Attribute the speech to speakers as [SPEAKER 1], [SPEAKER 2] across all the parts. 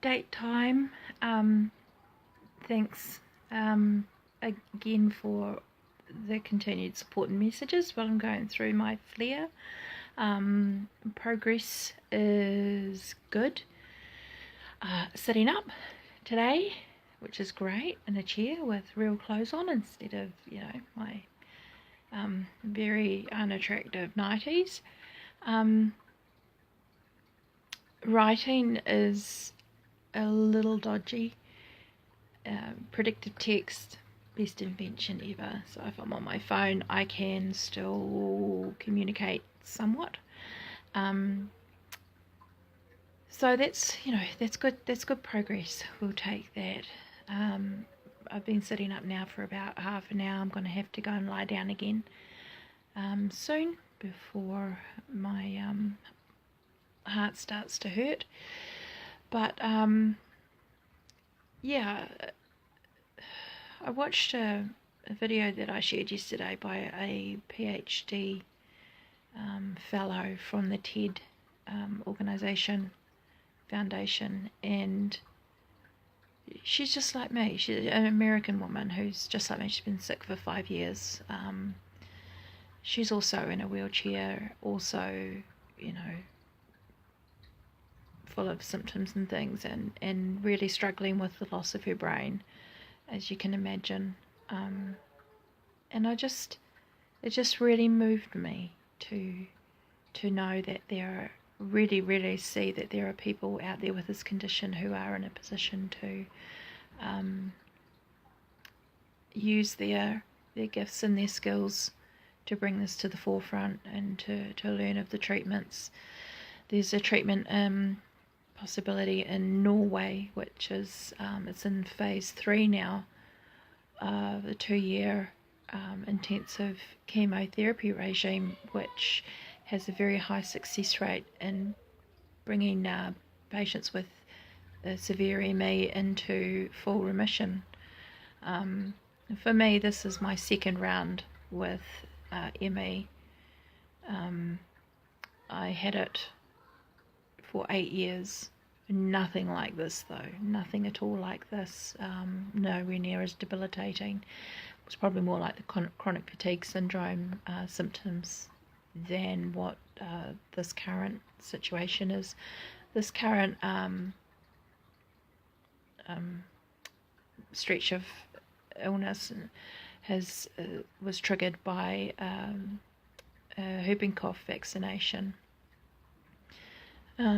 [SPEAKER 1] update time. Thanks again for the continued support and messages while I'm going through my flare. Progress is good. Sitting up today, which is great, in a chair with real clothes on instead of, you know, my very unattractive nighties. Writing is a little dodgy. Predictive text, best invention ever. So if I'm on my phone, I can still communicate somewhat. So that's, you know, that's good. That's good progress. We'll take that. I've been sitting up now for about half an hour. I'm going to have to go and lie down again soon before my heart starts to hurt. But yeah, I watched a video that I shared yesterday by a PhD fellow from the TED foundation, and she's just like me. She's an American woman who's just like me. She's been sick for 5 years. She's also in a wheelchair, also, you know, full of symptoms and things, and really struggling with the loss of her brain, as you can imagine. And it just really moved me to know that there really see that there are people out there with this condition who are in a position to use their gifts and their skills to bring this to the forefront and to learn of the treatments. There's a treatment possibility in Norway, which is it's in phase 3 now, the 2-year intensive chemotherapy regime, which has a very high success rate in bringing patients with severe ME into full remission. For me, this is my second round with ME. I had it for 8 years. Nothing like this, though. Nothing at all like this. Nowhere near as debilitating. It was probably more like the chronic fatigue syndrome symptoms than what this current situation is. This current stretch of illness was triggered by whooping cough vaccination.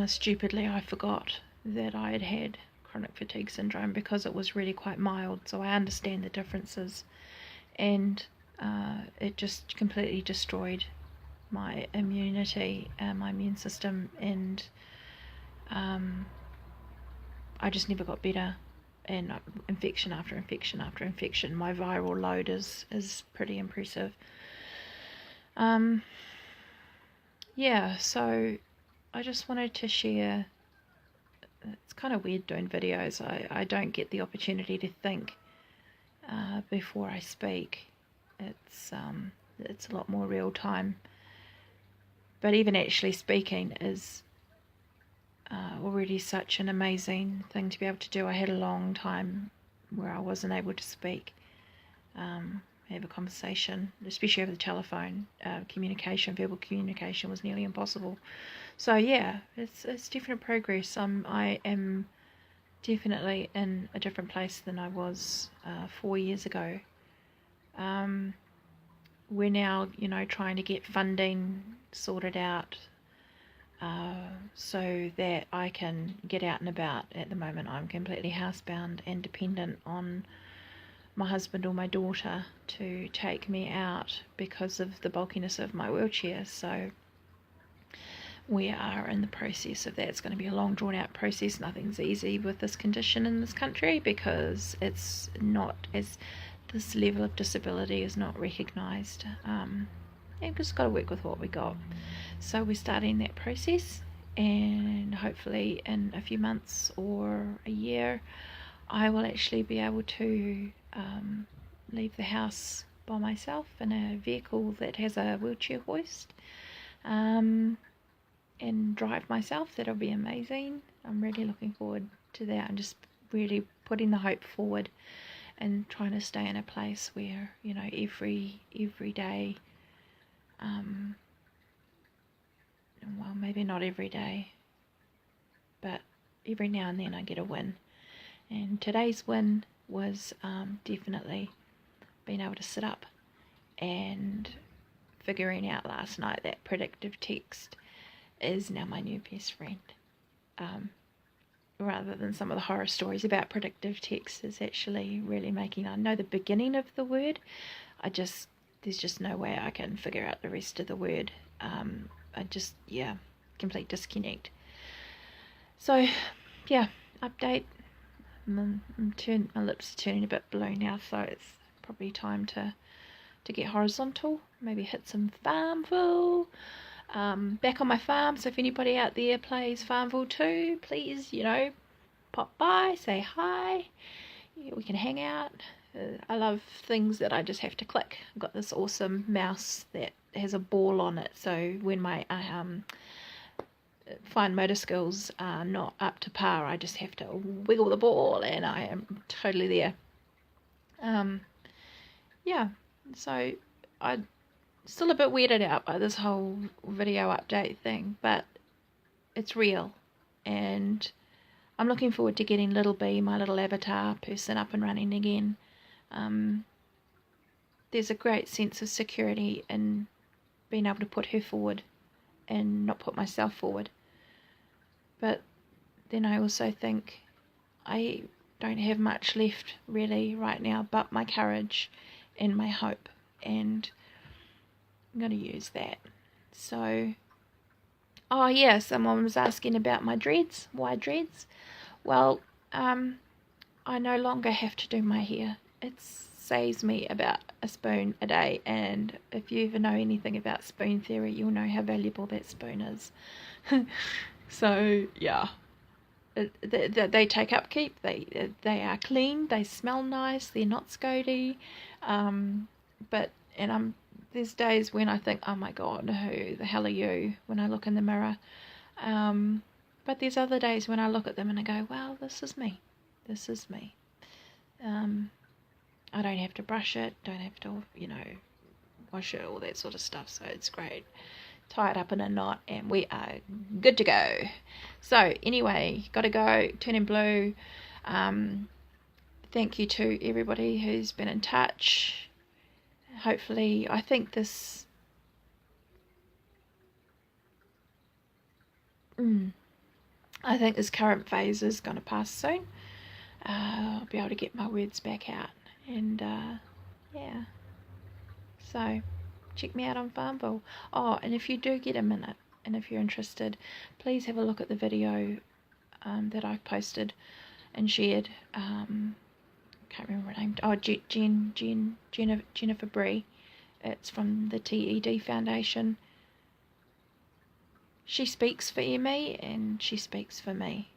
[SPEAKER 1] Stupidly, I forgot that I had chronic fatigue syndrome because it was really quite mild, so I understand the differences, and it just completely destroyed my immunity and my immune system, and I just never got better, and infection after infection after infection. My viral load is pretty impressive. Yeah, so I just wanted to share. It's kind of weird doing videos. I don't get the opportunity to think before I speak. It's a lot more real time. But even actually speaking is already such an amazing thing to be able to do. I had a long time where I wasn't able to speak, have a conversation, especially over the telephone. Verbal communication was nearly impossible. So yeah, it's definite progress. I am definitely in a different place than I was 4 years ago. We're now, you know, trying to get funding sorted out so that I can get out and about. At the moment, I'm completely housebound and dependent on my husband or my daughter to take me out because of the bulkiness of my wheelchair. So we are in the process of that. It's going to be a long drawn out process. Nothing's easy with this condition in this country because it's not as, this level of disability is not recognised. And we've just got to work with what we got. So we're starting that process, and hopefully in a few months or a year I will actually be able to leave the house by myself in a vehicle that has a wheelchair hoist, and drive myself. That'll be amazing. I'm really looking forward to that. I'm just really putting the hope forward and trying to stay in a place where, you know, every day, well, maybe not every day, but every now and then I get a win. And today's win was definitely being able to sit up and figuring out last night that predictive text is now my new best friend. Rather than some of the horror stories about predictive text, is actually really making, I know the beginning of the word, there's just no way I can figure out the rest of the word. Complete disconnect. So, yeah, update. My lips are turning a bit blue now, so it's probably time to get horizontal. Maybe hit some Farmville. Back on my farm, so if anybody out there plays Farmville too, please, you know, pop by, say hi. Yeah, we can hang out. I love things that I just have to click. I've got this awesome mouse that has a ball on it, so when my fine motor skills are not up to par, I just have to wiggle the ball and I am totally there. So I'm still a bit weirded out by this whole video update thing, but it's real, and I'm looking forward to getting Little B, my little avatar person, up and running again. There's a great sense of security in being able to put her forward and not put myself forward. But then I also think I don't have much left really right now but my courage and my hope, and I'm going to use that. So, oh yeah, someone was asking about my dreads. Why dreads? Well, I no longer have to do my hair. It saves me about a spoon a day, and if you ever know anything about spoon theory, you'll know how valuable that spoon is. So yeah, they take upkeep. They are clean. They smell nice. They're not scody. There's days when I think, oh my God, who the hell are you? When I look in the mirror. But there's other days when I look at them and I go, well, this is me. This is me. I don't have to brush it. Don't have to, you know, wash it, all that sort of stuff. So it's great. Tie it up in a knot and we are good to go. So anyway, gotta go. Turning blue. Thank you to everybody who's been in touch. Hopefully, I think this current phase is going to pass soon. I'll be able to get my words back out, and yeah. So check me out on Farmville. Oh, and if you do get a minute, and if you're interested, please have a look at the video that I've posted and shared. Can't remember her name. Oh, Jennifer Bree. It's from the TED Foundation. She speaks for M.E and she speaks for me.